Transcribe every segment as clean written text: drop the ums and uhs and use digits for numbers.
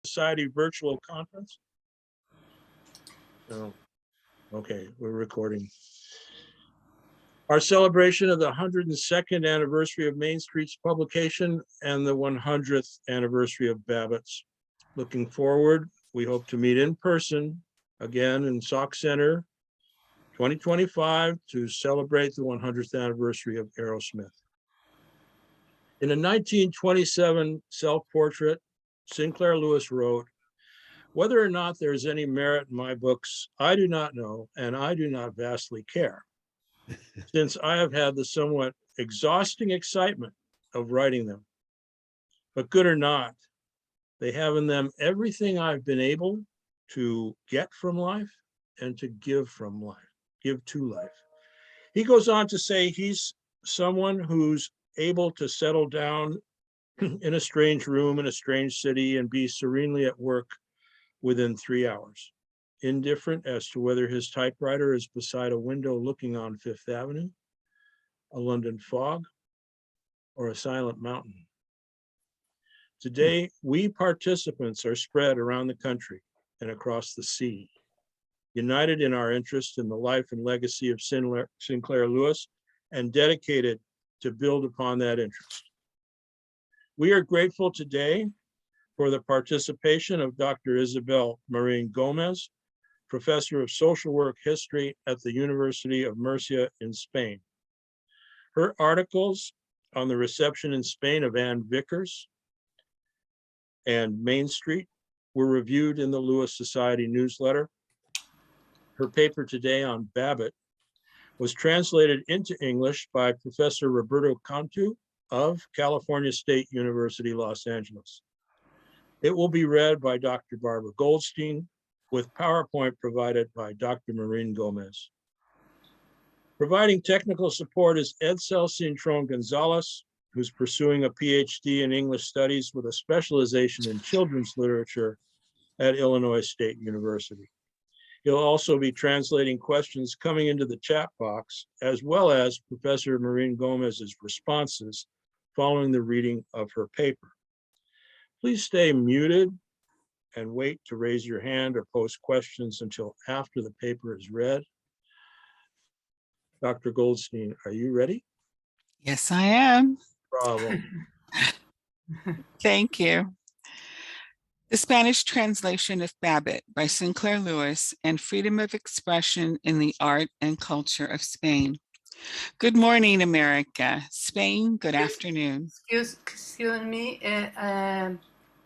Society virtual conference? No. Okay, we're recording. Our celebration of the 102nd anniversary of Main Street's publication and the 100th anniversary of Babbitt's. Looking forward, we hope to meet in person again in Sauk Center 2025 to celebrate the 100th anniversary of Aerosmith. In a 1927 self-portrait, Sinclair Lewis wrote, "Whether or not there is any merit in my books, I do not know, and I do not vastly care, since I have had the somewhat exhausting excitement of writing them. But good or not, they have in them everything I've been able to get from life and to give from life, give to life." He goes on to say he's someone who's able to settle down in a strange room in a strange city and be serenely at work within 3 hours, indifferent as to whether his typewriter is beside a window looking on Fifth Avenue, a London fog, or a silent mountain. Today, we participants are spread around the country and across the sea, united in our interest in the life and legacy of Sinclair Lewis and dedicated to build upon that interest. We are grateful today for the participation of Dr. Isabel Marín Gómez, Professor of Social Work History at the University of Murcia in Spain. Her articles on the reception in Spain of Ann Vickers and Main Street were reviewed in the Lewis Society newsletter. Her paper today on Babbitt was translated into English by Professor Roberto Cantu of California State University, Los Angeles. It will be read by Dr. Barbara Goldstein with PowerPoint provided by Dr. Marín Gómez. Providing technical support is Edsel Cintron Gonzalez, who's pursuing a PhD in English Studies with a specialization in children's literature at Illinois State University. He'll also be translating questions coming into the chat box, as well as Professor Marín Gómez's responses following the reading of her paper. Please stay muted and wait to raise your hand or post questions until after the paper is read. Dr. Goldstein, are you ready? Yes, I am. Bravo. Thank you. The Spanish translation of Babbitt by Sinclair Lewis and Freedom of Expression in the Art and Culture of Spain. Good morning, America. Spain, good afternoon. Excuse me,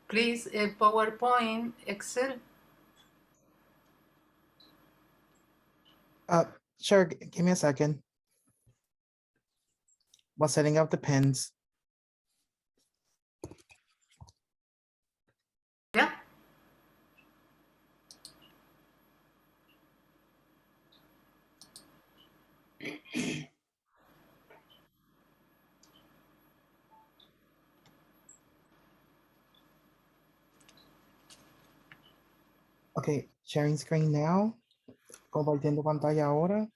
please, PowerPoint, Excel. Sure, give me a second. While setting up the pins. Yeah. Okay, sharing screen now. Compartiendo pantalla ahora.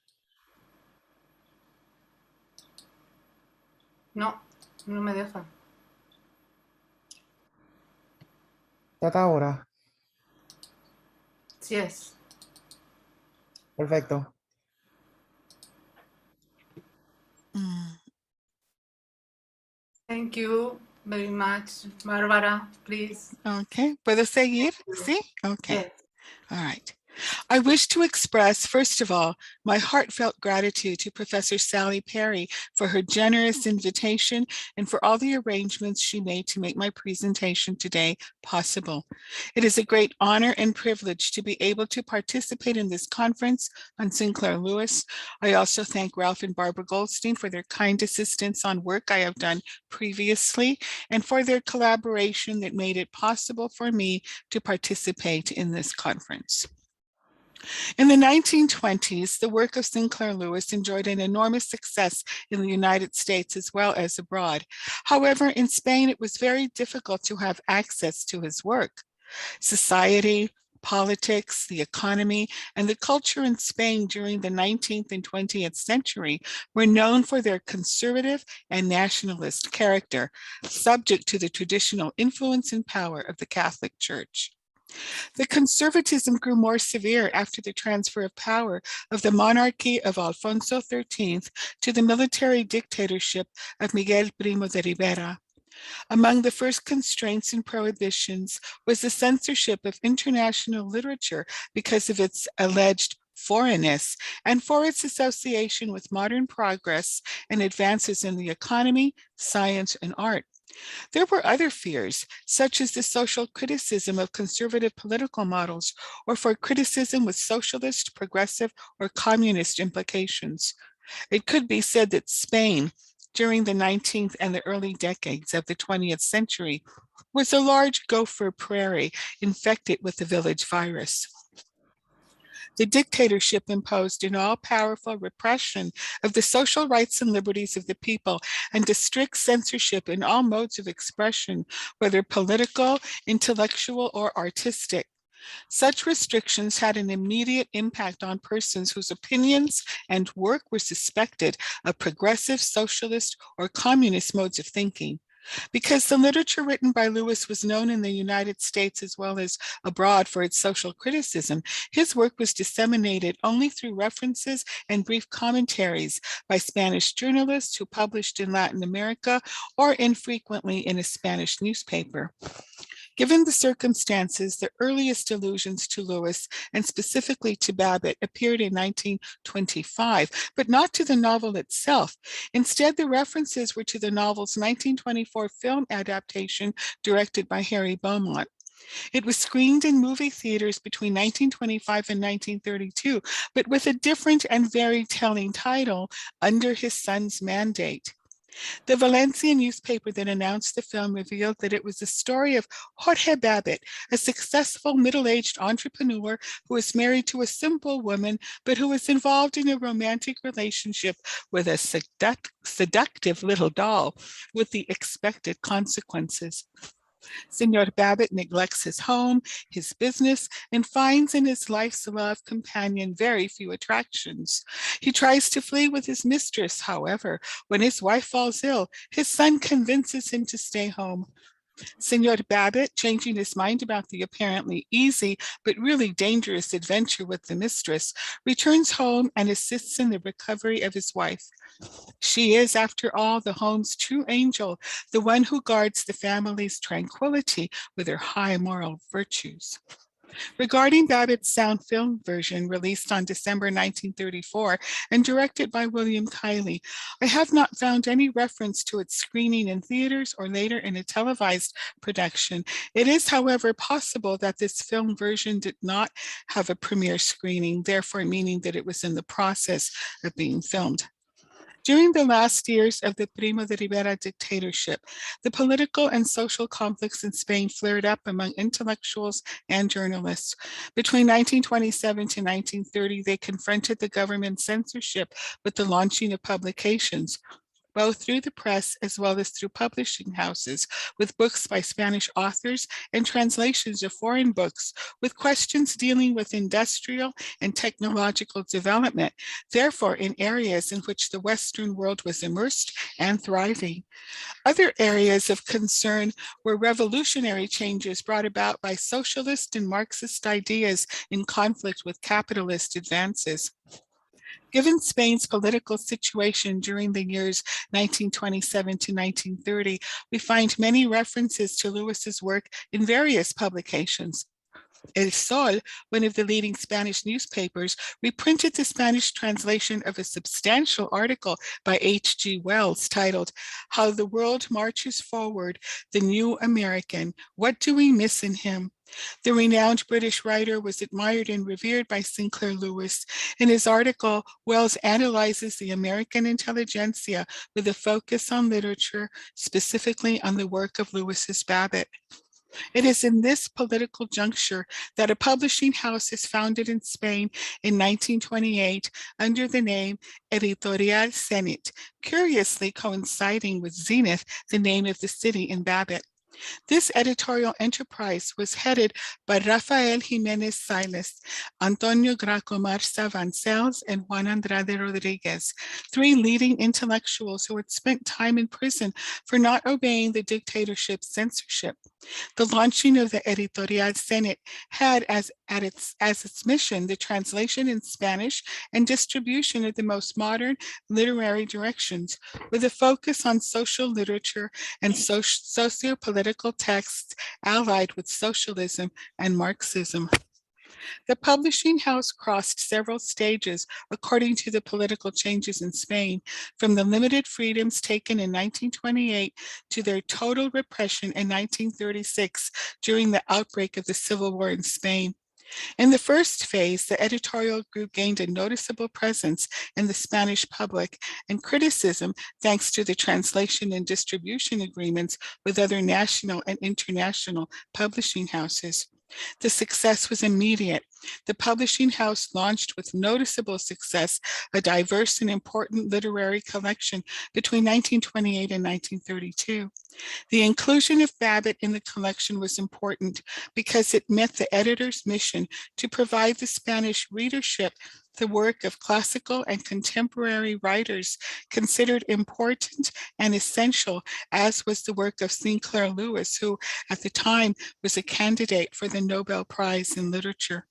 No, no me deja. Trata ahora. Yes. Perfecto. Thank you very much, Bárbara, please. Okay, ¿puedo seguir? Sí? Okay, Yes. all right. I wish to express, first of all, my heartfelt gratitude to Professor Sally Perry for her generous invitation and for all the arrangements she made to make my presentation today possible. It is a great honor and privilege to be able to participate in this conference on Sinclair Lewis. I also thank Ralph and Barbara Goldstein for their kind assistance on work I have done previously and for their collaboration that made it possible for me to participate in this conference. In the 1920s, the work of Sinclair Lewis enjoyed an enormous success in the United States as well as abroad. However, in Spain, it was very difficult to have access to his work. Society, politics, the economy, and the culture in Spain during the 19th and 20th century were known for their conservative and nationalist character, subject to the traditional influence and power of the Catholic Church. The conservatism grew more severe after the transfer of power of the monarchy of Alfonso XIII to the military dictatorship of Miguel Primo de Rivera. Among the first constraints and prohibitions was the censorship of international literature because of its alleged foreignness and for its association with modern progress and advances in the economy, science, and art. There were other fears, such as the social criticism of conservative political models, or for criticism with socialist, progressive, or communist implications. It could be said that Spain, during the 19th and the early decades of the 20th century, was a large gopher prairie infected with the village virus. The dictatorship imposed an all-powerful repression of the social rights and liberties of the people and a strict censorship in all modes of expression, whether political, intellectual, or artistic. Such restrictions had an immediate impact on persons whose opinions and work were suspected of progressive, socialist, or communist modes of thinking. Because the literature written by Lewis was known in the United States as well as abroad for its social criticism, his work was disseminated only through references and brief commentaries by Spanish journalists who published in Latin America or infrequently in a Spanish newspaper. Given the circumstances, the earliest allusions to Lewis, and specifically to Babbitt, appeared in 1925, but not to the novel itself. Instead, the references were to the novel's 1924 film adaptation directed by Harry Beaumont. It was screened in movie theaters between 1925 and 1932, but with a different and very telling title, Under His Son's Mandate. The Valencia newspaper that announced the film revealed that it was the story of Jorge Babbitt, a successful middle-aged entrepreneur who was married to a simple woman, but who was involved in a romantic relationship with a seductive little doll with the expected consequences. Senor Babbitt neglects his home, his business, and finds in his life's love companion very few attractions. He tries to flee with his mistress, however. When his wife falls ill, his son convinces him to stay home. Senor Babbitt, changing his mind about the apparently easy but really dangerous adventure with the mistress, returns home and assists in the recovery of his wife. She is, after all, the home's true angel, the one who guards the family's tranquility with her high moral virtues. Regarding Babbitt's sound film version released on December 1934 and directed by William Kiley, I have not found any reference to its screening in theaters or later in a televised production. It is, however, possible that this film version did not have a premiere screening, therefore meaning that it was in the process of being filmed. During the last years of the Primo de Rivera dictatorship, the political and social conflicts in Spain flared up among intellectuals and journalists. Between 1927 to 1930, they confronted the government censorship with the launching of publications, both through the press as well as through publishing houses, with books by Spanish authors and translations of foreign books, with questions dealing with industrial and technological development, therefore in areas in which the Western world was immersed and thriving. Other areas of concern were revolutionary changes brought about by socialist and Marxist ideas in conflict with capitalist advances. Given Spain's political situation during the years 1927 to 1930, we find many references to Lewis's work in various publications. El Sol, one of the leading Spanish newspapers, reprinted the Spanish translation of a substantial article by H.G. Wells titled, How the World Marches Forward, the New American, What Do We Miss in Him? The renowned British writer was admired and revered by Sinclair Lewis. In his article, Wells analyzes the American intelligentsia with a focus on literature, specifically on the work of Lewis's Babbitt. It is in this political juncture that a publishing house is founded in Spain in 1928 under the name Editorial Zenit, curiously coinciding with Zenith, the name of the city in Babbitt. This editorial enterprise was headed by Rafael Jimenez Siles, Antonio Graco Marza Vancells, and Juan Andrade Rodriguez, three leading intellectuals who had spent time in prison for not obeying the dictatorship's censorship. The launching of the Editorial Senate had as its mission the translation in Spanish and distribution of the most modern literary directions, with a focus on social literature and socio-political texts allied with socialism and Marxism. The publishing house crossed several stages according to the political changes in Spain, from the limited freedoms taken in 1928 to their total repression in 1936 during the outbreak of the Civil War in Spain. In the first phase, the editorial group gained a noticeable presence in the Spanish public and criticism thanks to the translation and distribution agreements with other national and international publishing houses. The success was immediate. The publishing house launched with noticeable success a diverse and important literary collection between 1928 and 1932. The inclusion of Babbitt in the collection was important because it met the editor's mission to provide the Spanish readership the work of classical and contemporary writers considered important and essential, as was the work of Sinclair Lewis, who at the time was a candidate for the Nobel Prize in Literature.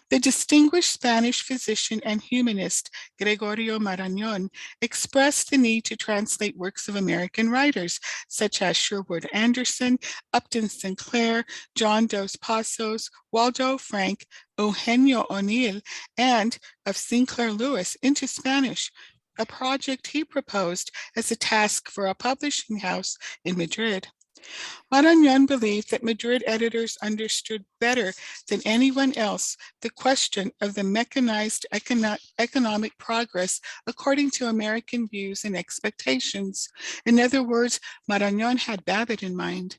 The distinguished Spanish physician and humanist Gregorio Marañón expressed the need to translate works of American writers such as Sherwood Anderson, Upton Sinclair, John Dos Passos, Waldo Frank, Eugenio O'Neill, and of Sinclair Lewis into Spanish, a project he proposed as a task for a publishing house in Madrid. Marañón believed that Madrid editors understood better than anyone else the question of the mechanized economic progress according to American views and expectations. In other words, Marañón had Babbitt in mind.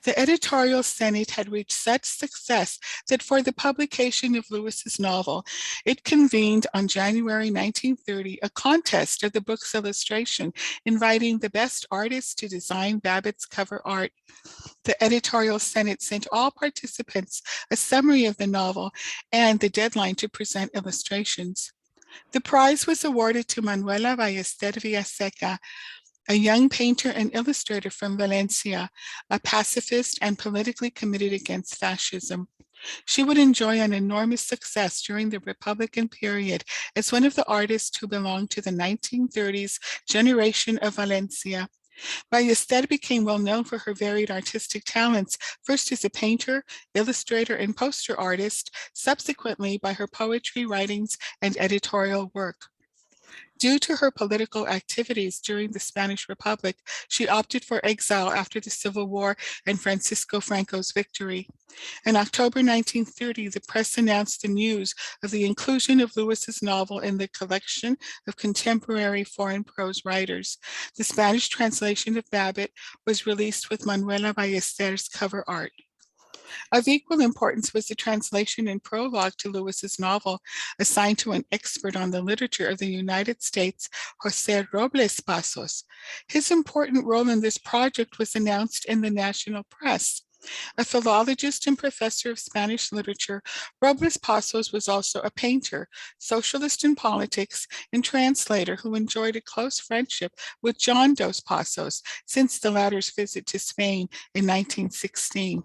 The editorial senate had reached such success that for the publication of Lewis's novel, it convened on January 1930 a contest of the book's illustration, inviting the best artists to design Babbitt's cover art. The editorial senate sent all participants a summary of the novel and the deadline to present illustrations. The prize was awarded to Manuela Ballester Villaseca, a young painter and illustrator from Valencia, a pacifist and politically committed against fascism. She would enjoy an enormous success during the Republican period as one of the artists who belonged to the 1930s generation of Valencia. Ballester became well known for her varied artistic talents, first as a painter, illustrator, and poster artist, subsequently by her poetry, writings, and editorial work. Due to her political activities during the Spanish Republic, she opted for exile after the Civil War and Francisco Franco's victory. In October 1930, the press announced the news of the inclusion of Lewis's novel in the collection of contemporary foreign prose writers. The Spanish translation of Babbitt was released with Manuela Ballester's cover art. Of equal importance was the translation and prologue to Lewis's novel, assigned to an expert on the literature of the United States, José Robles Passos. His important role in this project was announced in the national press. A philologist and professor of Spanish literature, Robles Passos was also a painter, socialist in politics, and translator who enjoyed a close friendship with John Dos Passos since the latter's visit to Spain in 1916.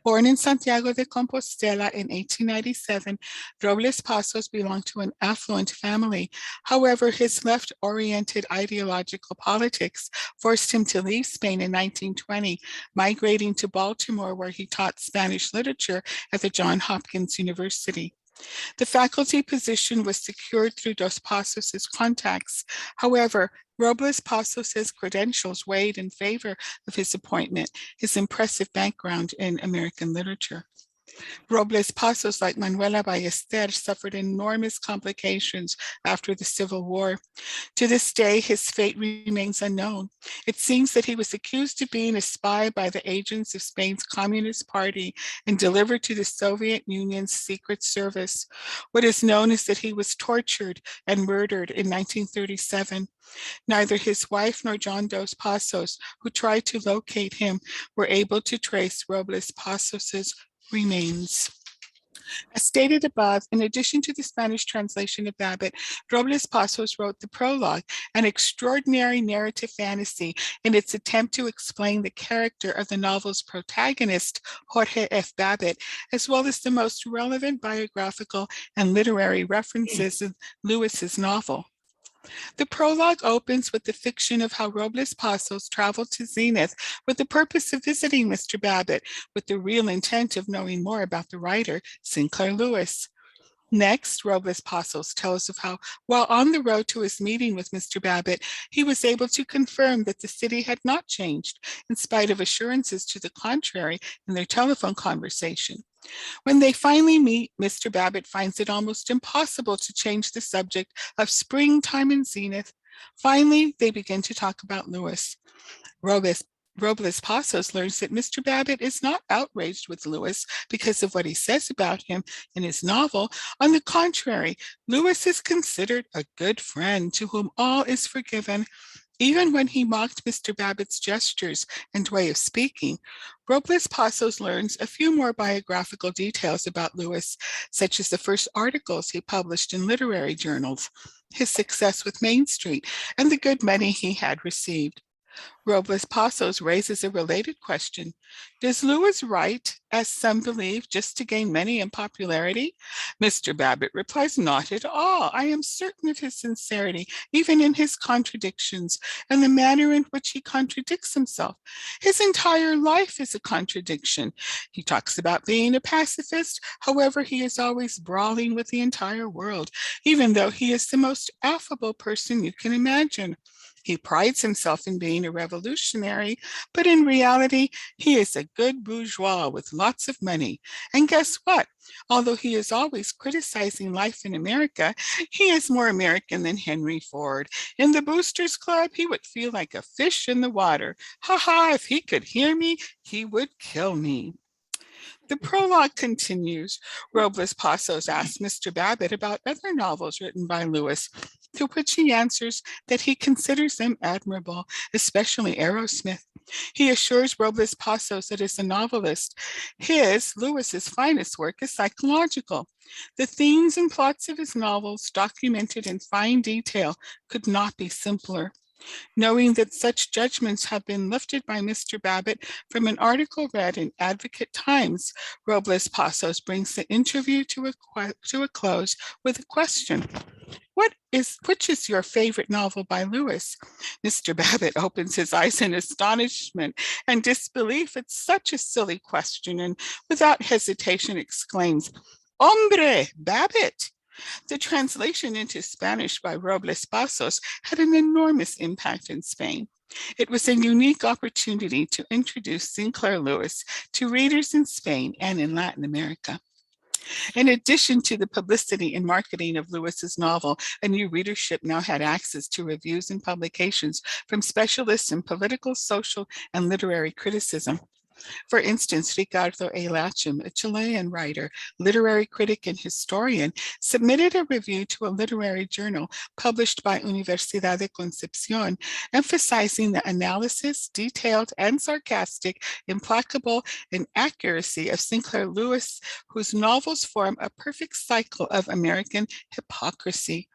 Born in Santiago de Compostela in 1897, Robles Passos belonged to an affluent family. However, his left-oriented ideological politics forced him to leave Spain in 1920, migrating to Baltimore, where he taught Spanish literature at the Johns Hopkins University. The faculty position was secured through Dos Passos' contacts. However, Robles Passos' credentials weighed in favor of his appointment, his impressive background in American literature. Robles Pasos, like Manuela Ballester, suffered enormous complications after the Civil War. To this day, his fate remains unknown. It seems that he was accused of being a spy by the agents of Spain's Communist Party and delivered to the Soviet Union's Secret Service. What is known is that he was tortured and murdered in 1937. Neither his wife nor John Dos Passos, who tried to locate him, were able to trace Robles Passos's remains. As stated above, in addition to the Spanish translation of Babbitt, Robles Passos wrote the prologue, an extraordinary narrative fantasy in its attempt to explain the character of the novel's protagonist, Jorge F. Babbitt, as well as the most relevant biographical and literary references in Lewis's novel. The prologue opens with the fiction of how Robles Passos traveled to Zenith with the purpose of visiting Mr. Babbitt, with the real intent of knowing more about the writer, Sinclair Lewis. Next, Robles Passos tells of how, while on the road to his meeting with Mr. Babbitt, he was able to confirm that the city had not changed, in spite of assurances to the contrary in their telephone conversation. When they finally meet, Mr. Babbitt finds it almost impossible to change the subject of springtime in Zenith. Finally, they begin to talk about Lewis. Robles Passos learns that Mr. Babbitt is not outraged with Lewis because of what he says about him in his novel. On the contrary, Lewis is considered a good friend to whom all is forgiven. Even when he mocked Mr. Babbitt's gestures and way of speaking, Robles Passos learns a few more biographical details about Lewis, such as the first articles he published in literary journals, his success with Main Street, and the good money he had received. Robles Passos raises a related question. Does Lewis write, as some believe, just to gain money and popularity? Mr. Babbitt replies, not at all. I am certain of his sincerity, even in his contradictions, and the manner in which he contradicts himself. His entire life is a contradiction. He talks about being a pacifist, however, he is always brawling with the entire world, even though he is the most affable person you can imagine. He prides himself in being a revolutionary, but in reality, he is a good bourgeois with lots of money. And guess what? Although he is always criticizing life in America, he is more American than Henry Ford. In the Boosters Club, he would feel like a fish in the water. Ha ha, if he could hear me, he would kill me. The prologue continues. Robles Passos asks Mr. Babbitt about other novels written by Lewis, to which he answers that he considers them admirable, especially Aerosmith. He assures Robles Passos that as a novelist, Lewis's finest work is psychological. The themes and plots of his novels, documented in fine detail, could not be simpler. Knowing that such judgments have been lifted by Mr. Babbitt from an article read in Advocate Times, Robles Passos brings the interview to a close with a question. Which is your favorite novel by Lewis? Mr. Babbitt opens his eyes in astonishment and disbelief. It's such a silly question, and without hesitation exclaims, Hombre, Babbitt! The translation into Spanish by Robles Passos had an enormous impact in Spain. It was a unique opportunity to introduce Sinclair Lewis to readers in Spain and in Latin America. In addition to the publicity and marketing of Lewis's novel, a new readership now had access to reviews and publications from specialists in political, social, and literary criticism. For instance, Ricardo A. Lachim, a Chilean writer, literary critic, and historian, submitted a review to a literary journal published by Universidad de Concepción, emphasizing the analysis, detailed and sarcastic, implacable, and accuracy of Sinclair Lewis, whose novels form a perfect cycle of American hypocrisy.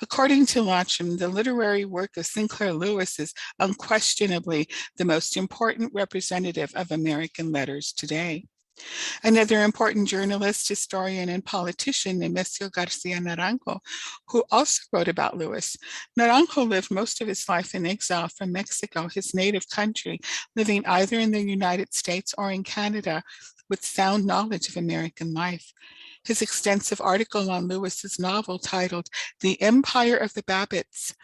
According to Lachim, the literary work of Sinclair Lewis is unquestionably the most important representative of American letters today. Another important journalist, historian, and politician, Nemesio Garcia Naranjo, who also wrote about Lewis. Naranjo lived most of his life in exile from Mexico, his native country, living either in the United States or in Canada, with sound knowledge of American life. His extensive article on Lewis's novel titled The Empire of the Babbitts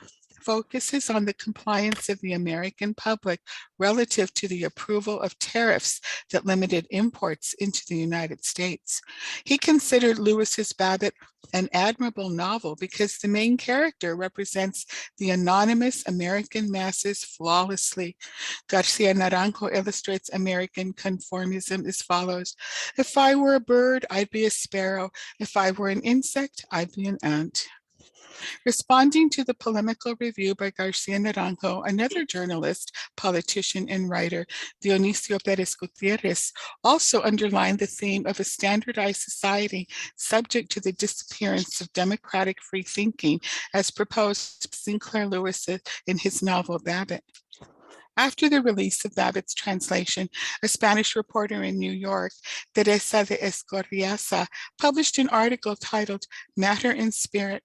focuses on the compliance of the American public relative to the approval of tariffs that limited imports into the United States. He considered Lewis's Babbitt an admirable novel because the main character represents the anonymous American masses flawlessly. Garcia Naranjo illustrates American conformism as follows: if I were a bird, I'd be a sparrow. If I were an insect, I'd be an ant. Responding to the polemical review by Garcia Naranjo, another journalist, politician, and writer, Dionisio Perez Gutierrez, also underlined the theme of a standardized society subject to the disappearance of democratic free thinking, as proposed by Sinclair Lewis in his novel Babbitt. After the release of Babbitt's translation, a Spanish reporter in New York, Teresa de Escoriaza, published an article titled Matter and Spirit.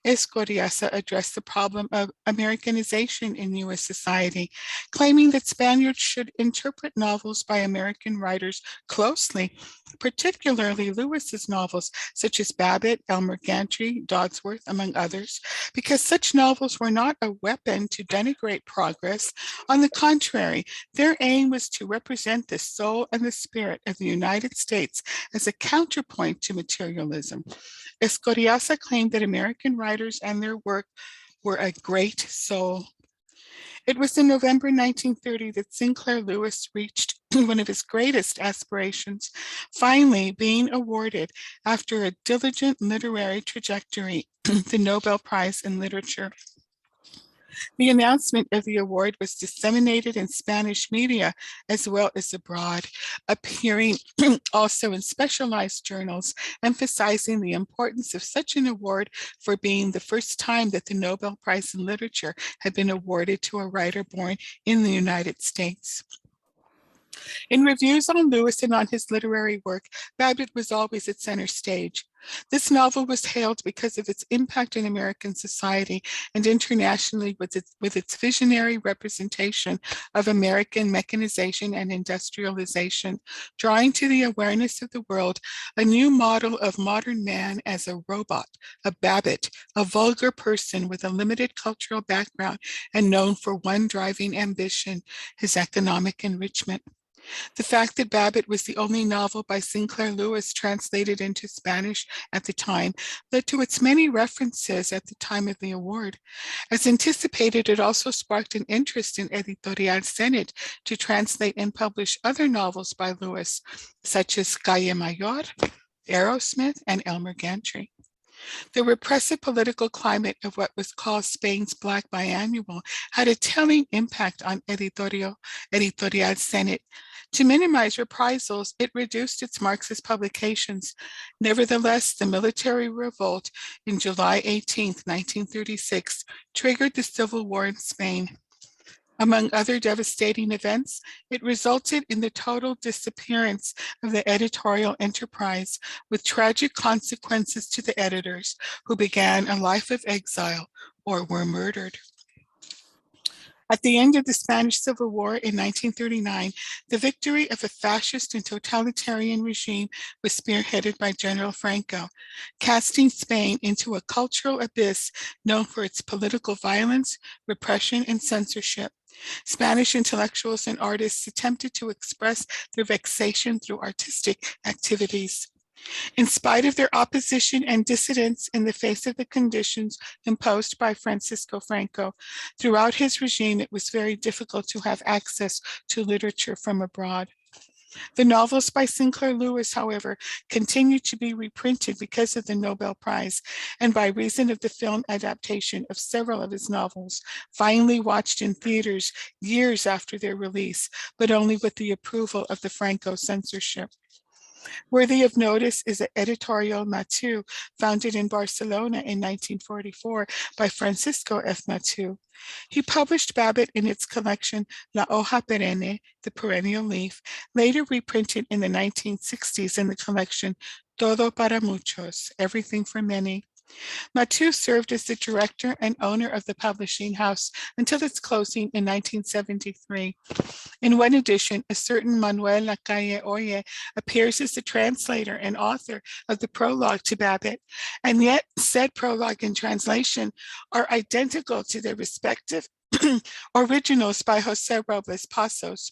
Escoriaza addressed the problem of Americanization in U.S. society, claiming that Spaniards should interpret novels by American writers closely, particularly Lewis's novels, such as Babbitt, Elmer Gantry, Dodsworth, among others, because such novels were not a weapon to denigrate progress. On the contrary, their aim was to represent the soul and the spirit of the United States as a counterpoint to materialism. Escoriaza claimed that American writers and their work were a great soul. It was in November 1930 that Sinclair Lewis reached one of his greatest aspirations, finally being awarded, after a diligent literary trajectory, the Nobel Prize in Literature. The announcement of the award was disseminated in Spanish media as well as abroad, appearing also in specialized journals, emphasizing the importance of such an award for being the first time that the Nobel Prize in Literature had been awarded to a writer born in the United States. In reviews on Lewis and on his literary work, Babbitt was always at center stage. This novel was hailed because of its impact in American society and internationally with its visionary representation of American mechanization and industrialization, drawing to the awareness of the world a new model of modern man as a robot, a Babbitt, a vulgar person with a limited cultural background and known for one driving ambition, his economic enrichment. The fact that Babbitt was the only novel by Sinclair Lewis translated into Spanish at the time led to its many references at the time of the award. As anticipated, it also sparked an interest in Editorial Senate to translate and publish other novels by Lewis, such as Calle Mayor, Aerosmith, and Elmer Gantry. The repressive political climate of what was called Spain's Black Biannual had a telling impact on Editorial Senate. To minimize reprisals, it reduced its Marxist publications. Nevertheless, the military revolt in July 18, 1936, triggered the Civil War in Spain. Among other devastating events, it resulted in the total disappearance of the editorial enterprise, with tragic consequences to the editors, who began a life of exile or were murdered. At the end of the Spanish Civil War in 1939, the victory of a fascist and totalitarian regime was spearheaded by General Franco, casting Spain into a cultural abyss known for its political violence, repression, and censorship. Spanish intellectuals and artists attempted to express their vexation through artistic activities. In spite of their opposition and dissidence in the face of the conditions imposed by Francisco Franco, throughout his regime, it was very difficult to have access to literature from abroad. The novels by Sinclair Lewis, however, continued to be reprinted because of the Nobel Prize and by reason of the film adaptation of several of his novels, finally watched in theaters years after their release, but only with the approval of the Franco censorship. Worthy of notice is the Editorial Mateu, founded in Barcelona in 1944 by Francisco F. Mateu. He published Babbitt in its collection La Hoja Perenne, the perennial leaf, later reprinted in the 1960s in the collection Todo para Muchos, Everything for Many. Matu served as the director and owner of the publishing house until its closing in 1973. In one edition, a certain Manuel Lacalle Oye appears as the translator and author of the prologue to Babbitt, and yet said prologue and translation are identical to their respective originals by Jose Robles Pasos.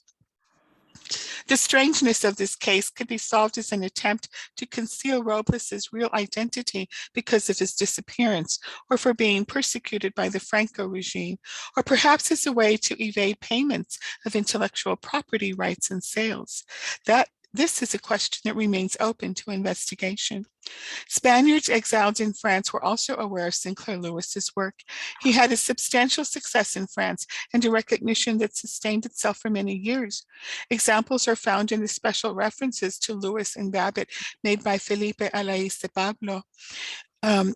The strangeness of this case could be solved as an attempt to conceal Robles's real identity because of his disappearance, or for being persecuted by the Franco regime, or perhaps as a way to evade payments of intellectual property rights and sales. This is a question that remains open to investigation. Spaniards exiled in France were also aware of Sinclair Lewis's work. He had a substantial success in France and a recognition that sustained itself for many years. Examples are found in the special references to Lewis and Babbitt made by Felipe Alaís de Pablo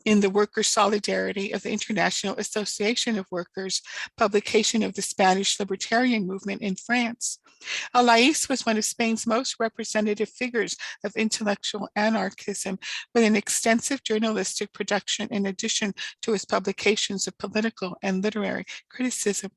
in the Workers' Solidarity of the International Association of Workers, publication of the Spanish libertarian movement in France. Alaís was one of Spain's most representative figures of intellectual anarchism, with an extensive journalistic production in addition to his publications of political and literary criticism.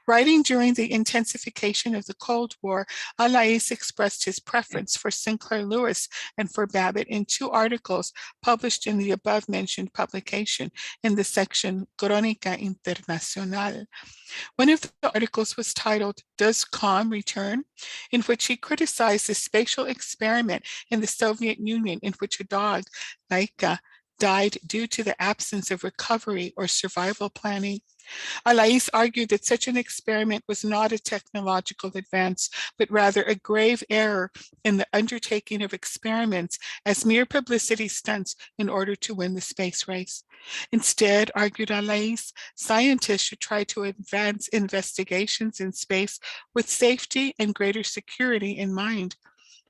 Writing during the intensification of the Cold War, Alaís expressed his preference for Sinclair Lewis and for Babbitt in two articles published in the above-mentioned publication in the section Crónica Internacional. One of the articles was titled, "Does Calm Return?", in which he criticized the spatial experiment in the Soviet Union in which a dog, Laika, died due to the absence of recovery or survival planning. Alaís argued that such an experiment was not a technological advance, but rather a grave error in the undertaking of experiments as mere publicity stunts in order to win the space race. Instead, argued Alaís, scientists should try to advance investigations in space with safety and greater security in mind.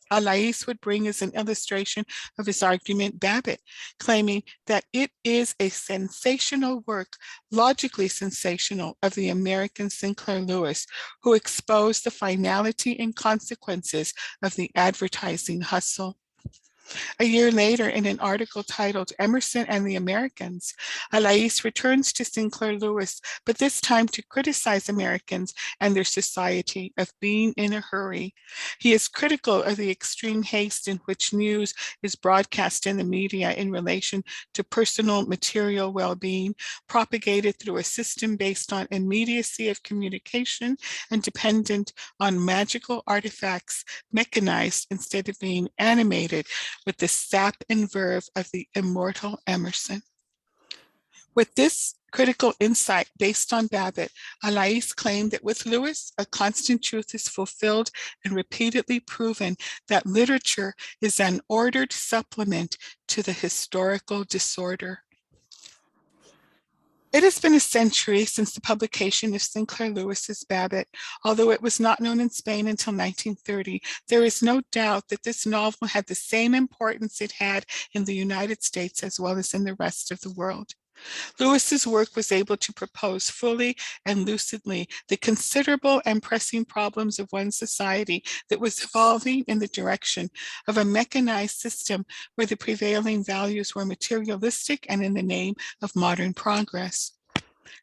Alaís would bring as an illustration of his argument Babbitt, claiming that it is a sensational work, logically sensational, of the American Sinclair Lewis, who exposed the finality and consequences of the advertising hustle. A year later, in an article titled "Emerson and the Americans," Alaís returns to Sinclair Lewis, but this time to criticize Americans and their society of being in a hurry. He is critical of the extreme haste in which news is broadcast in the media in relation to personal material well-being, propagated through a system based on immediacy of communication and dependent on magical artifacts, mechanized instead of being animated with the sap and verve of the immortal Emerson. With this critical insight based on Babbitt, Alaís claimed that with Lewis, a constant truth is fulfilled and repeatedly proven that literature is an ordered supplement to the historical disorder. It has been a century since the publication of Sinclair Lewis's Babbitt. Although it was not known in Spain until 1930, there is no doubt that this novel had the same importance it had in the United States as well as in the rest of the world. Lewis's work was able to propose fully and lucidly the considerable and pressing problems of one society that was evolving in the direction of a mechanized system where the prevailing values were materialistic and in the name of modern progress.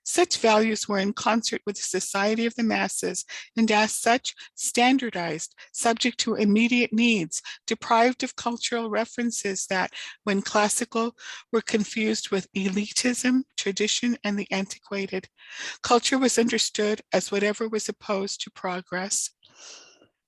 Such values were in concert with the society of the masses, and as such, standardized, subject to immediate needs, deprived of cultural references that, when classical, were confused with elitism, tradition, and the antiquated. Culture was understood as whatever was opposed to progress.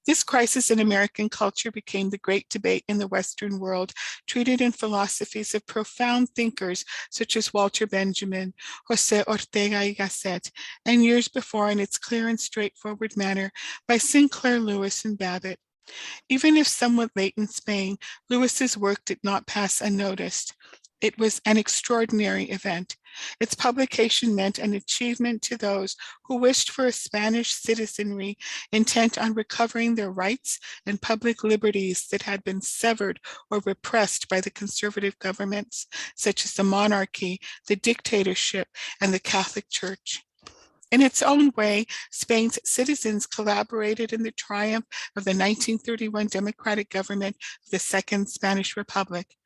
This crisis in American culture became the great debate in the Western world, treated in philosophies of profound thinkers such as Walter Benjamin, Jose Ortega y Gasset, and years before in its clear and straightforward manner by Sinclair Lewis and Babbitt. Even if somewhat late in Spain, Lewis's work did not pass unnoticed. It was an extraordinary event. Its publication meant an achievement to those who wished for a Spanish citizenry intent on recovering their rights and public liberties that had been severed or repressed by the conservative governments, such as the monarchy, the dictatorship, and the Catholic Church. In its own way, Spain's citizens collaborated in the triumph of the 1931 democratic government of the Second Spanish Republic.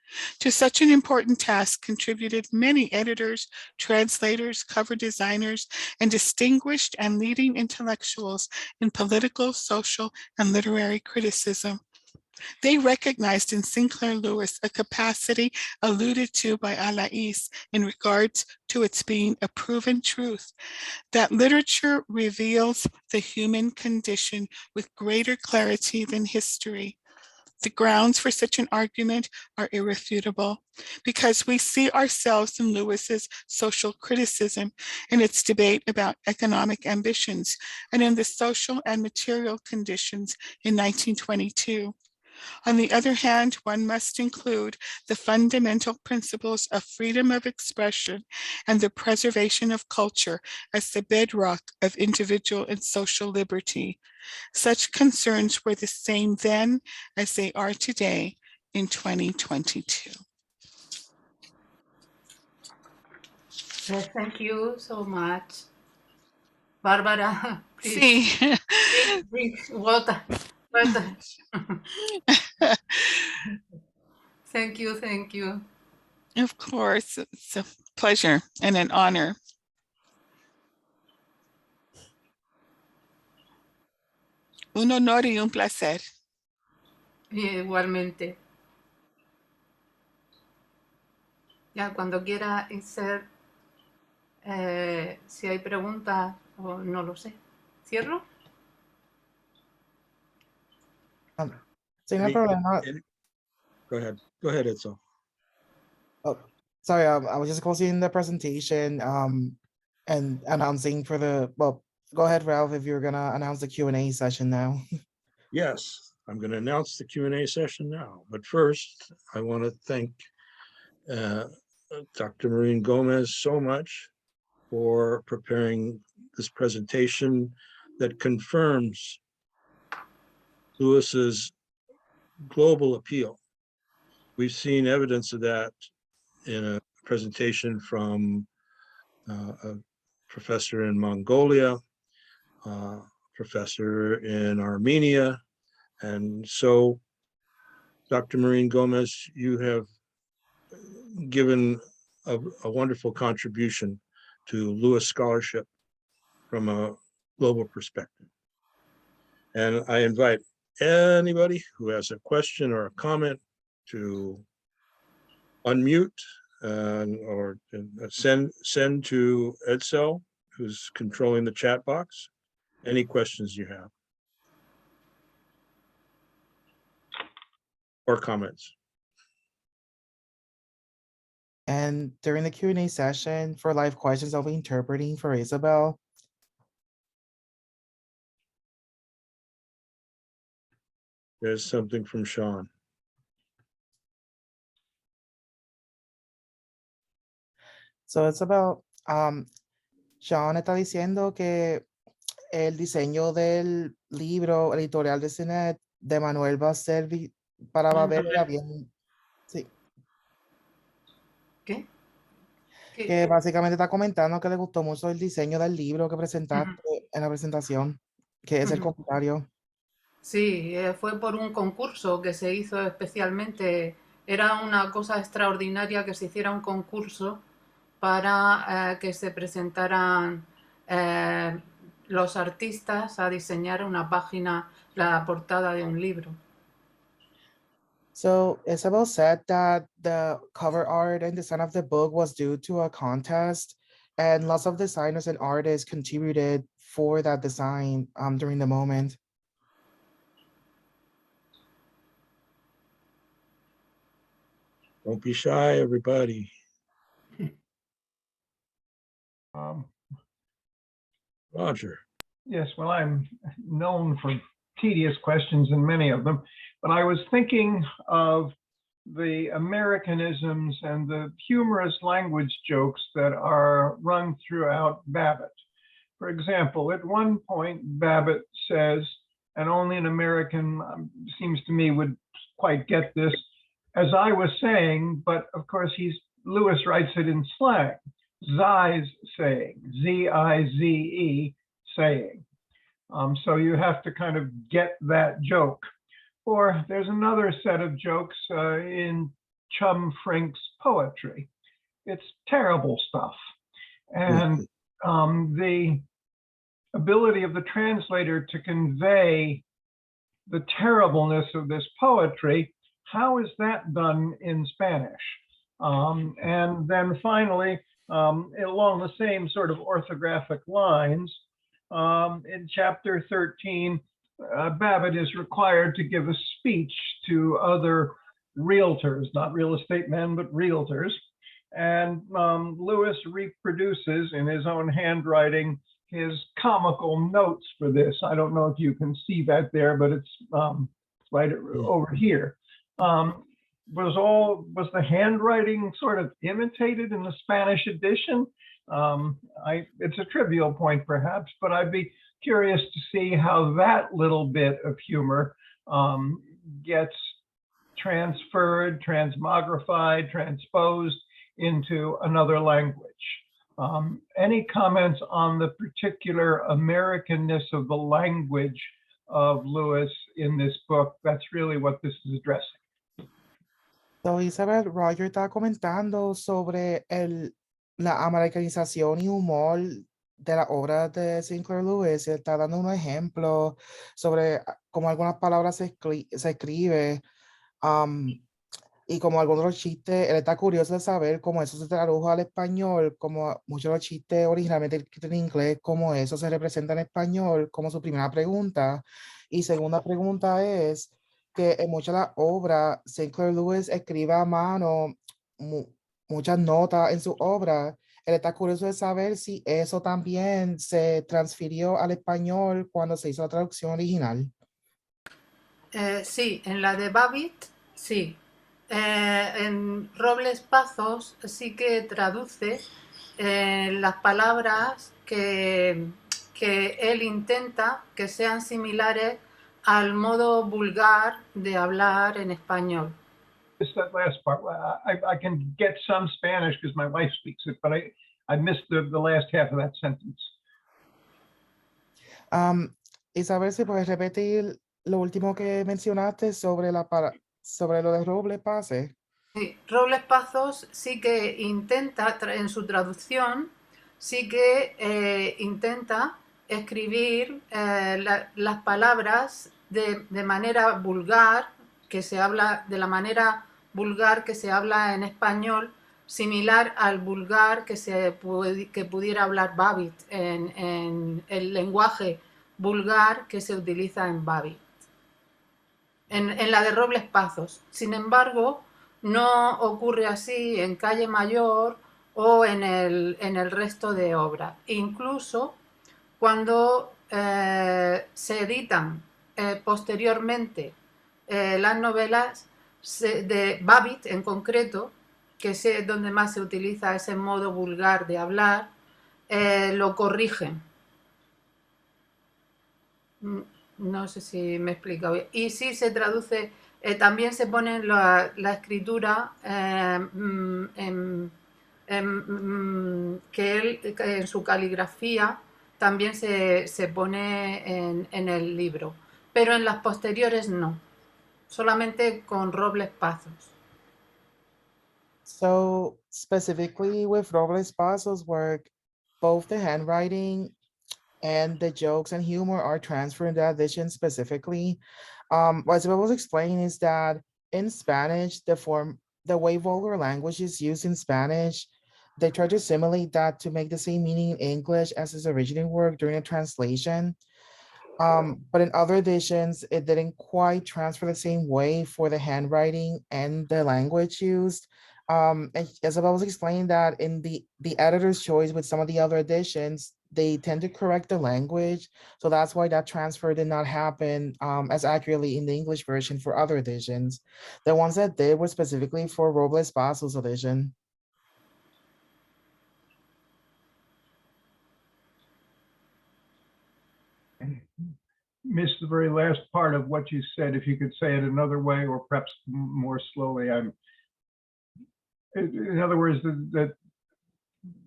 To such an important task contributed many editors, translators, cover designers, and distinguished and leading intellectuals in political, social, and literary criticism. They recognized in Sinclair Lewis a capacity alluded to by Alais in regards to its being a proven truth, that literature reveals the human condition with greater clarity than history. The grounds for such an argument are irrefutable, because we see ourselves in Lewis's social criticism, in its debate about economic ambitions, and in the social and material conditions in 1922. On the other hand, one must include the fundamental principles of freedom of expression and the preservation of culture as the bedrock of individual and social liberty. Such concerns were the same then as they are today in 2022. Thank you so much. Barbara, please Sí. drink water. Water. Thank you, thank you. Of course, it's a pleasure and an honor. Un honor y un placer. Igualmente. Ya, cuando quiera insert, si hay preguntas o no lo sé. ¿Cierro? Sí, no hay Any- problema. Go ahead, Itzel. Oh, sorry, I was just closing the presentation and announcing for the, well, go ahead, Ralph, if you're gonna announce the Q&A session now. Yes, I'm going to announce the Q&A session now, but first I want to thank Dr. Marín Gómez so much for preparing this presentation that confirms Lewis's global appeal. We've seen evidence of that in a presentation from a professor in Mongolia, professor in Armenia. And so, Dr. Marín Gómez, you have given a wonderful contribution to Lewis scholarship from a global perspective. And I invite anybody who has a question or a comment to unmute or send to Edsel, who's controlling the chat box, any questions you have or comments. And during the Q&A session for live questions, I'll be interpreting for Isabel. There's something from Sean. So Isabel, Sean está diciendo que el diseño del libro editorial de cine de Manuel va a ser para Babbitt era bien. Sí. ¿Qué? Que básicamente está comentando que le gustó mucho el diseño del libro que presentaste en la presentación, que es el comentario. Sí, fue por un concurso que se hizo especialmente. Era una cosa extraordinaria que se hiciera un concurso para que se presentaran los artistas a diseñar una página, la portada de un libro. So Isabel said that the cover art and design of the book was due to a contest, and lots of designers and artists contributed for that design during the moment. Don't be shy, everybody. Roger. Yes, well, I'm known for tedious questions and many of them, but I was thinking of the Americanisms and the humorous language jokes that are run throughout Babbitt. For example, at one point, Babbitt says, and only an American seems to me would quite get this, as I was saying, but of course Lewis writes it in slang. Zize saying, Z-I-Z-E saying. So you have to kind of get that joke. Or there's another set of jokes in Chum Frink's poetry. It's terrible stuff. And the ability of the translator to convey the terribleness of this poetry, how is that done in Spanish? And then finally, along the same sort of orthographic lines, in chapter 13, Babbitt is required to give a speech to other realtors, not real estate men, but realtors. And Lewis reproduces in his own handwriting his comical notes for this. I don't know if you can see that there, but it's right over here. Was the handwriting sort of imitated in the Spanish edition? It's a trivial point perhaps, but I'd be curious to see how that little bit of humor gets transferred, transmogrified, transposed into another language. Any comments on the particular Americanness of the language of Lewis in this book? That's really what this is addressing. So, Isabel, Roger está comentando sobre la americanización y humor de la obra de Sinclair Lewis. Él está dando un ejemplo sobre cómo algunas palabras se escribe y como algunos de los chistes. Él está curioso de saber cómo eso se tradujo al español, como muchos de los chistes originalmente escritos en inglés, cómo eso se representa en español, como su primera pregunta. Y segunda pregunta es que en muchas de las obras, Sinclair Lewis escribe a mano muchas notas en su obra. Él está curioso de saber si eso también se transfirió al español cuando se hizo la traducción original. Sí, en la de Babbitt, sí. En Robles Pazos sí que traduce las palabras que él intenta que sean similares al modo vulgar de hablar en español. Just that last part. I can get some Spanish because my wife speaks it, but I missed the last half of that sentence. Isabel, si puedes repetir lo último que mencionaste sobre lo de Robles Pase. Sí, Robles Pazos sí que intenta, en su traducción, sí que intenta escribir las palabras de manera vulgar, que se habla de la manera vulgar que se habla en español, similar al vulgar que pudiera hablar Babbitt, en el lenguaje vulgar que se utiliza en Babbitt. En la de Robles Pazos. Sin embargo, no ocurre así en Calle Mayor o en el resto de obras. Incluso cuando se editan posteriormente las novelas de Babbitt en concreto, que es donde más se utiliza ese modo vulgar de hablar, lo corrigen. No sé si me he explicado bien. Y sí se traduce, también se pone la escritura que él, en su caligrafía, también se pone en el libro. Pero en las posteriores no, solamente con Robles Pazos. So specifically with Robles Pasos' work, both the handwriting and the jokes and humor are transferred in the edition specifically. What Isabel was explaining is that in Spanish, the way vulgar language is used in Spanish, they try to simulate that to make the same meaning in English as its original work during the translation. But in other editions, it didn't quite transfer the same way for the handwriting and the language used. And Isabel was explaining that in the editor's choice with some of the other editions, they tend to correct the language. So that's why that transfer did not happen as accurately in the English version for other editions. The ones that did were specifically for Robles Pasos edition. Missed the very last part of what you said. If you could say it another way, or perhaps more slowly. In other words, that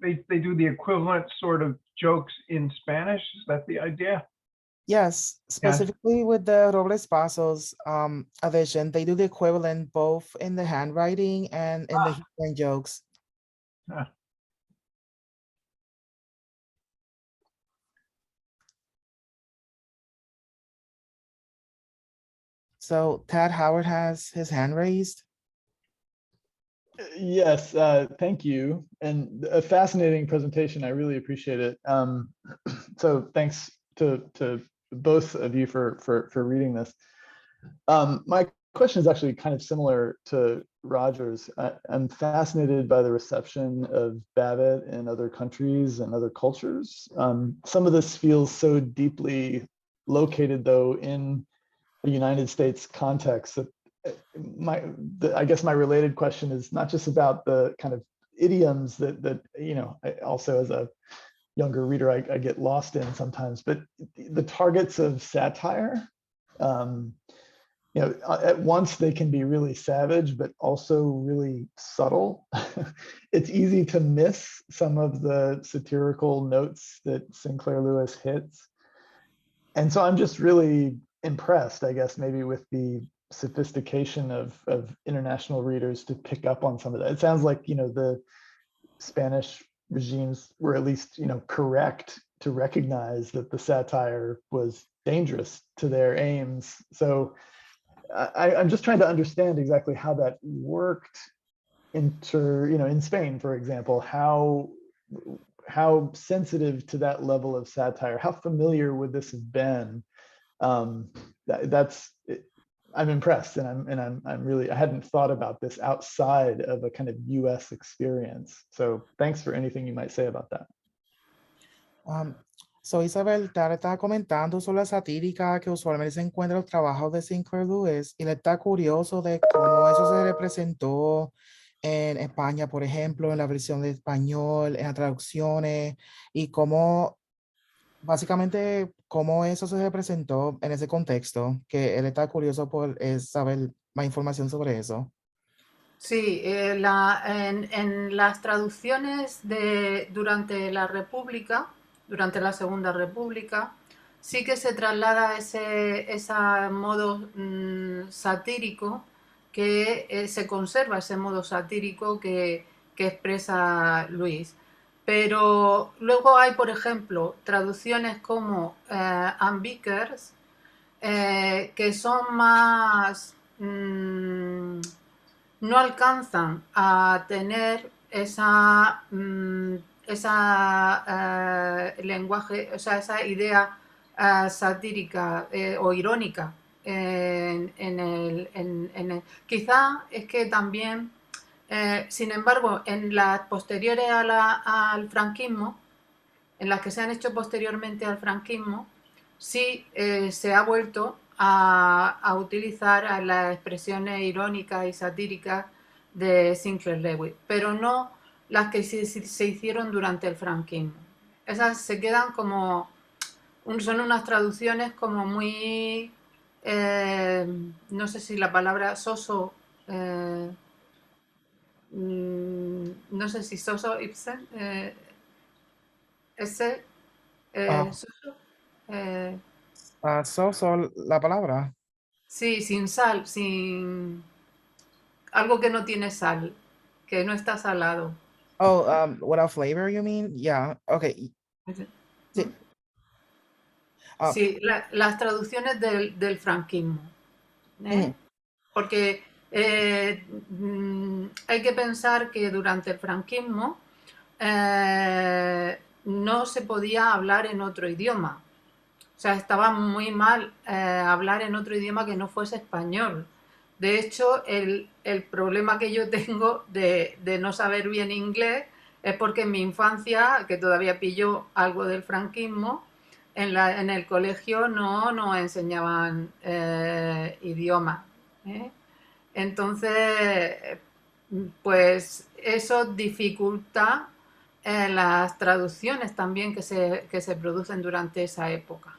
they do the equivalent sort of jokes in Spanish. Is that the idea? Yes, specifically with the Robles Pasos edition, they do the equivalent both in the handwriting and in the humor and jokes. Ah. So Tad Howard has his hand raised. Yes, thank you. And a fascinating presentation. I really appreciate it. So thanks to both of you for reading this. My question is actually kind of similar to Roger's. I'm fascinated by the reception of Babbitt in other countries and other cultures. Some of this feels so deeply located, though, in the United States context that I guess my related question is not just about the kind of idioms that you know, I also as a younger reader I get lost in sometimes, but the targets of satire. You know, at once they can be really savage, but also really subtle. It's easy to miss some of the satirical notes that Sinclair Lewis hits. And so I'm just really impressed, I guess, maybe with the sophistication of international readers to pick up on some of that. It sounds like, you know, the Spanish regimes were at least, you know, correct to recognize that the satire was dangerous to their aims. So I'm just trying to understand exactly how that worked in Spain, for example, how sensitive to that level of satire, how familiar would this have been? I'm impressed, and I'm really, I hadn't thought about this outside of a kind of US experience. So thanks for anything you might say about that. So Isabel, te estaba comentando sobre la satírica que usualmente se encuentra en los trabajos de Sinclair Lewis y le está curioso de cómo eso se representó en España, por ejemplo, en la versión de español, en las traducciones y cómo, básicamente, cómo eso se representó en ese contexto, que él está curioso por saber más información sobre eso. Sí, en las traducciones durante la República, durante la Segunda República, sí que se traslada ese modo satírico, que se conserva ese modo satírico que expresa Luis. Pero luego hay, por ejemplo, traducciones como Ann Vickers, que son más... no alcanzan a tener lenguaje, o sea, esa idea satírica o irónica. Quizá es que también, sin embargo, en las posteriores al franquismo, en las que se han hecho posteriormente al franquismo, sí se ha vuelto a utilizar las expresiones irónicas y satíricas de Sinclair Lewis, pero no las que se hicieron durante el franquismo. Esas se quedan como, son unas traducciones como muy, no sé si la palabra soso, no sé si soso Ibsen, ese, soso, la palabra. sí, sin sal, sin algo que no tiene sal, que no está salado. Oh, without flavor, you mean? Yeah, okay. Sí. Sí, las traducciones del franquismo. Porque hay que pensar que durante el franquismo no se podía hablar en otro idioma. O sea, estaba muy mal hablar en otro idioma que no fuese español. De hecho, el problema que yo tengo de no saber bien inglés es porque en mi infancia, que todavía pilló algo del franquismo, en el colegio no nos enseñaban idiomas. Entonces, pues eso dificulta las traducciones también que se producen durante esa época.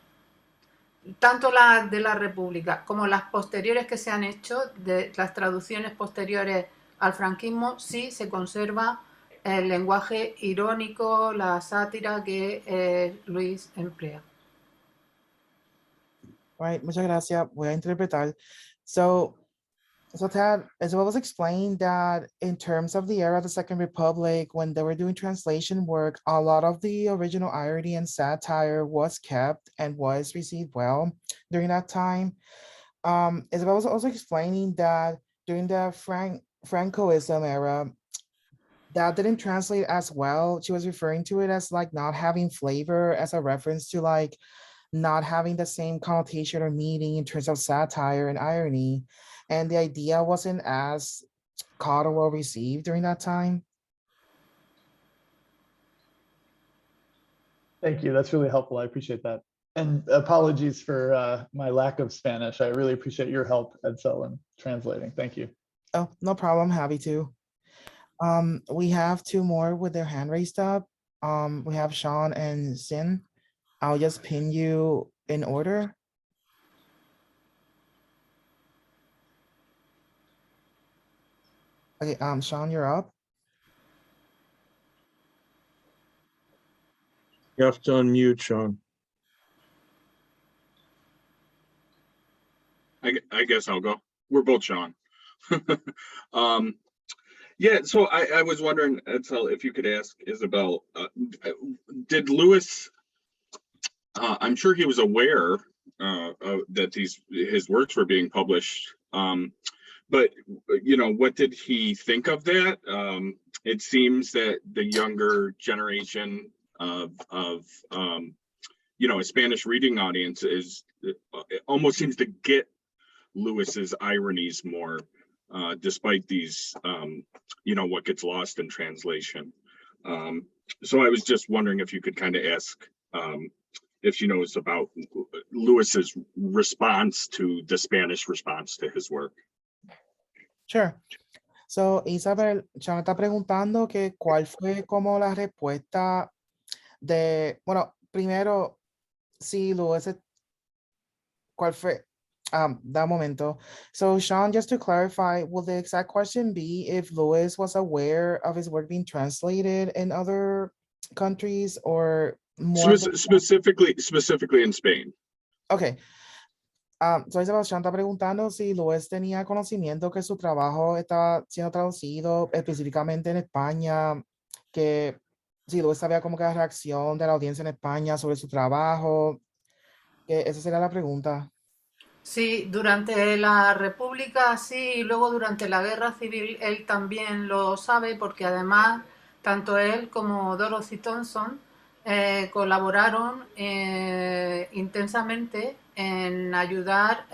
Tanto las de la República como las posteriores que se han hecho, de las traducciones posteriores al franquismo, sí se conserva el lenguaje irónico, la sátira que Luis emplea. Right, muchas gracias. Voy a interpretar. So Tad, as well as explained that in terms of the era of the Second Republic, when they were doing translation work, a lot of the original irony and satire was kept and was received well during that time. Isabel was also explaining that during the Francoism era, that didn't translate as well. She was referring to it as like not having flavor as a reference to like not having the same connotation or meaning in terms of satire and irony. And the idea wasn't as caught or well received during that time. Thank you. That's really helpful. I appreciate that. And apologies for my lack of Spanish. I really appreciate your help, Edsel, in translating. Thank you. Oh, no problem. Happy to. We have two more with their hand raised up. We have Sean and Sin. I'll just pin you in order. Okay, Sean, you're up. You have to unmute, Sean. I guess I'll go. We're both Sean. Yeah, so I was wondering, Edsel, if you could ask Isabel, did Lewis, I'm sure he was aware that his works were being published, but you know, what did he think of that? It seems that the younger generation of you know, a Spanish reading audience it almost seems to get Lewis's ironies more, despite these, you know, what gets lost in translation. So I was just wondering if you could kind of ask if she knows about Lewis's response to the Spanish response to his work. Sure. So, Isabel, Sean está preguntando que cuál fue como la respuesta de, bueno, primero, si Lewis, cuál fue, that momento. So Sean, just to clarify, will the exact question be if Lewis was aware of his work being translated in other countries or more? Specifically in Spain. Okay. So Isabel, Sean está preguntando si Lewis tenía conocimiento que su trabajo estaba siendo traducido específicamente en España, que si Lewis sabía como que la reacción de la audiencia en España sobre su trabajo, que esa sería la pregunta. Sí, durante la República sí, y luego durante la Guerra Civil él también lo sabe porque además tanto él como Dorothy Thompson colaboraron intensamente en ayudar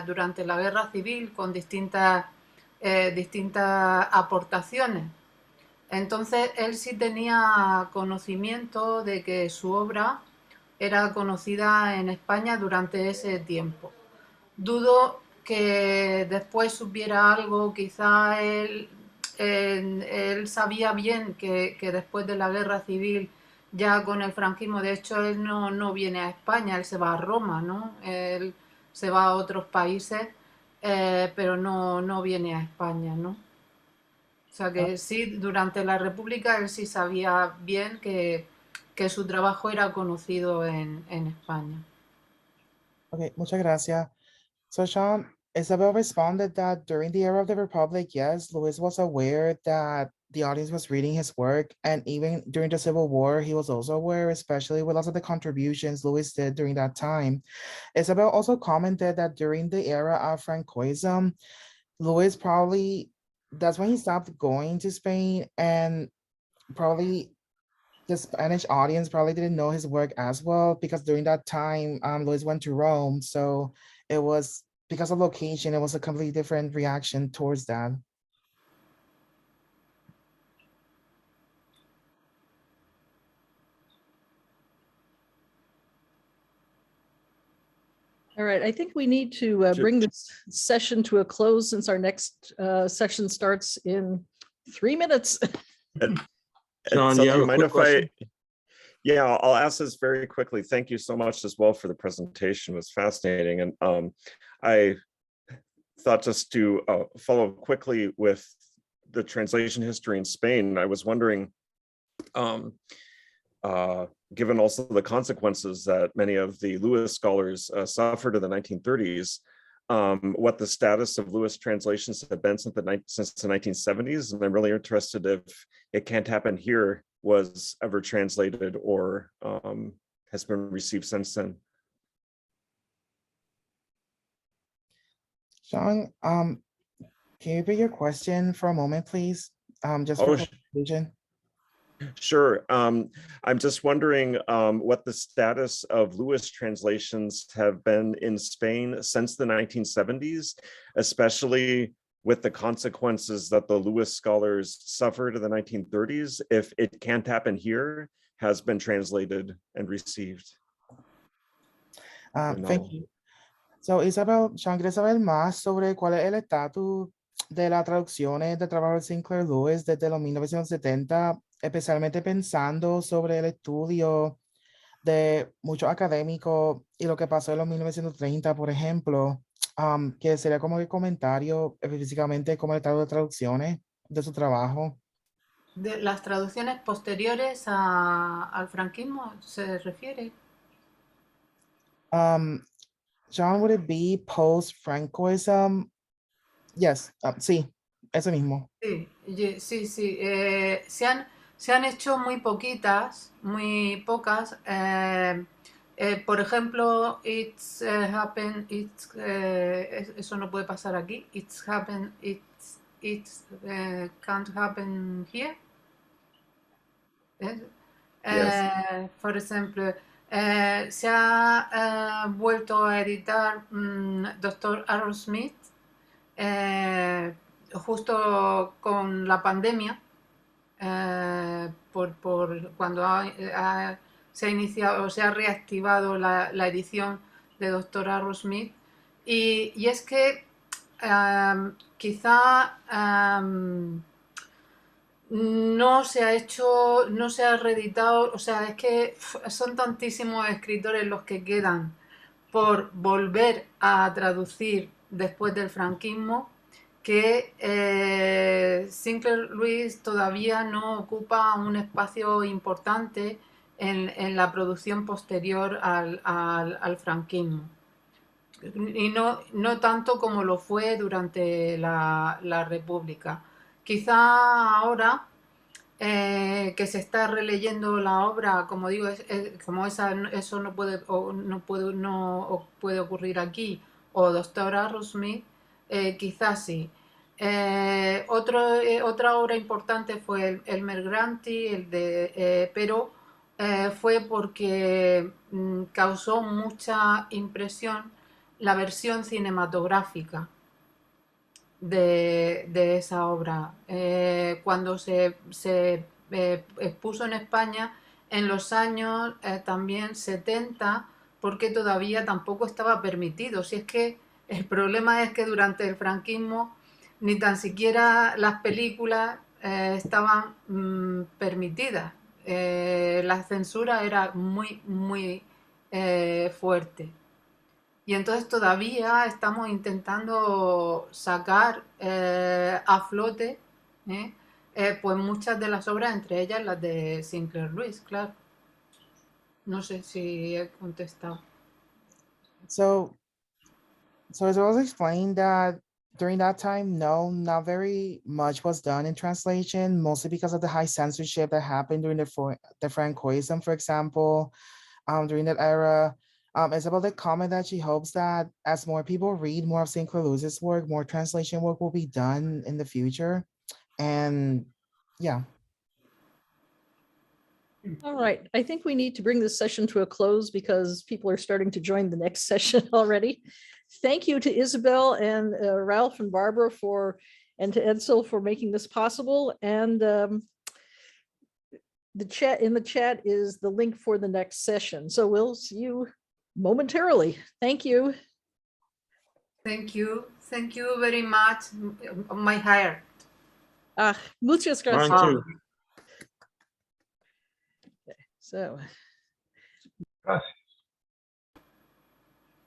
durante la Guerra Civil con distintas aportaciones. Entonces él sí tenía conocimiento de que su obra era conocida en España durante ese tiempo. Dudo que después supiera algo, quizá él sabía bien que después de la guerra civil, ya con el franquismo, de hecho él no viene a España, él se va a Roma, ¿no? Él se va a otros países, pero no viene a España, ¿no? O sea que sí, durante la República él sí sabía bien que su trabajo era conocido en España. Okay, muchas gracias. So Sean, Isabel responded that during the era of the Republic, yes, Lewis was aware that the audience was reading his work, and even during the Civil War, he was also aware, especially with lots of the contributions Lewis did during that time. Isabel also commented that during the era of Francoism, Lewis probably, that's when he stopped going to Spain, and probably the Spanish audience probably didn't know his work as well, because during that time, Lewis went to Rome, so it was, because of location, it was a completely different reaction towards that. All right, I think we need to bring this session to a close since our next session starts in 3 minutes. Sean, So you have a mind quick if question? Yeah, I'll ask this very quickly. Thank you so much as well for the presentation. It was fascinating. And I thought just to follow quickly with the translation history in Spain, I was wondering, given also the consequences that many of the Lewis scholars suffered in the 1930s, what the status of Lewis translations have been since the 1970s. And I'm really interested if It Can't Happen Here was ever translated or has been received since then. Sean, can you repeat your question for a moment, please? Just for clarification. Sure. I'm just wondering what the status of Lewis translations have been in Spain since the 1970s, especially with the consequences that the Lewis scholars suffered in the 1930s, if It Can't Happen Here has been translated and received. Thank you. So, Isabel, Sean quiere saber más sobre cuál es el estatus de las traducciones de trabajo de Sinclair Lewis desde los 1970, especialmente pensando sobre el estudio de muchos académicos y lo que pasó en los 1930, por ejemplo, que sería como el comentario específicamente como el estado de traducciones de su trabajo. De las traducciones posteriores al franquismo, ¿se refiere? John, would it be post-Francoism? Yes, sí, eso mismo. Sí, sí, sí. Se han hecho muy poquitas, muy pocas. Por ejemplo, it's happened, eso no puede pasar aquí. It's happened, it's can't happen here. Por ejemplo, se ha vuelto a editar Dr. Aaron Smith justo con la pandemia, por cuando se ha iniciado o se ha reactivado la edición de Dr. Aaron Smith, y es que quizá no se ha hecho, no se ha reeditado, o sea, es que son tantísimos escritores los que quedan por volver a traducir después del franquismo, que Sinclair Lewis todavía no ocupa un espacio importante en la producción posterior al franquismo. Y no tanto como lo fue durante la República. Quizá ahora que se está releyendo la obra, como digo, como eso no puede ocurrir aquí, o Dr. Aaron Smith, quizás sí. Otra obra importante fue el Mergranti, pero fue porque causó mucha impresión la versión cinematográfica de esa obra. Cuando se expuso en España en los años también 70, porque todavía tampoco estaba permitido. Si es que el problema es que durante el franquismo ni tan siquiera las películas estaban permitidas. La censura era muy, muy fuerte. Y entonces todavía estamos intentando sacar a flote pues muchas de las obras, entre ellas las de Sinclair Lewis, claro. No sé si he contestado. So as I was explaining that during that time, no, not very much was done in translation, mostly because of the high censorship that happened during the Francoism, for example, during that era. Isabel did comment that she hopes that as more people read more of Sinclair Lewis's work, more translation work will be done in the future. And yeah. All right, I think we need to bring this session to a close because people are starting to join the next session already. Thank you to Isabel and Ralph and Barbara and to Edsel for making this possible. And the chat is the link for the next session. So we'll see you momentarily. Thank you. Thank you. Thank you very much. My heart. Muchas gracias. Mine too. So. Gracias.